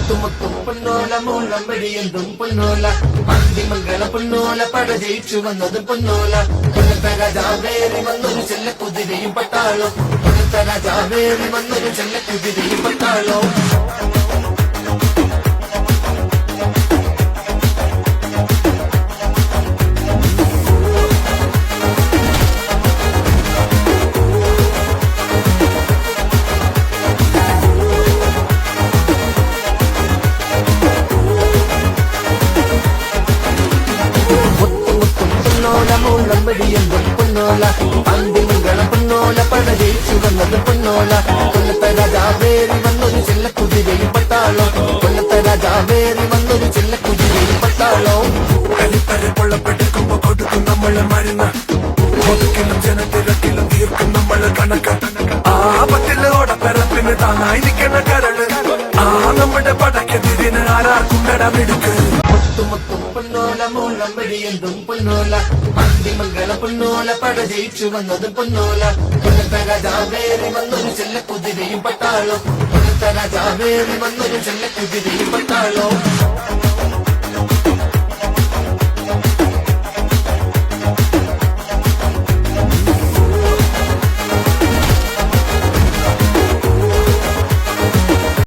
മുത്തുമുത്തും പൊന്നോല മൂലം വഴിയെന്തും പൊന്നോല മന്ദിമംഗലം പൊന്നോല പട ജയിച്ചു വന്നതും പൊന്നോല കൊല്ലത്തെ രാജാവേറി വന്നൊരു ചെല്ലക്കുതിരയും പട്ടാളോ കൊല്ലത്തെ രാജാവേറി വന്നൊരു ചെല്ലക്കുതിരയും പട്ടാളോ മൂലം വഴിയെന്തും പൊന്നോല മന്ദിമംഗലം പൊന്നോല പട ജയിച്ചു വന്നതും പൊന്നോല കൊല്ലത്തെ രാജാവേറി വന്നൊരു ചെല്ലക്കുതിരയും പട്ടാളോ കൊല്ലത്തെ രാജാവേറി വന്നൊരു ചെല്ലക്കുതിരയും പട്ടാളോ കരിപ്പരെ പൊള്ളപ്പെടുക്കുമ്പോ കൊടുക്കും നമ്മള് മരുന്ന് ഒതുക്കിലും ജനത്തിരക്കിലും തീർക്കും നമ്മള് കണക്ക് ആപത്തില് ഓടപ്പിറപ്പിന് താങ്ങായി നിൽക്കുന്ന കരള് നമ്മുടെ പടക്കെതിരിന് ആരാർക്കും കടമെടുക്ക് മുത്തുമുത്തും പൊന്നോല മൂലം വഴിയെന്തും പൊന്നോല മന്ദിമംഗലം പൊന്നോല പട ജയിച്ചു വന്നതും പൊന്നോല കൊല്ലത്തെ രാജാവേറി വന്നൊരു ചെല്ലക്കുതിരയും പട്ടാളോ കൊല്ലത്തെ രാജാവേറി വന്നൊരു ചെല്ലക്കുതിരയും പട്ടാളോ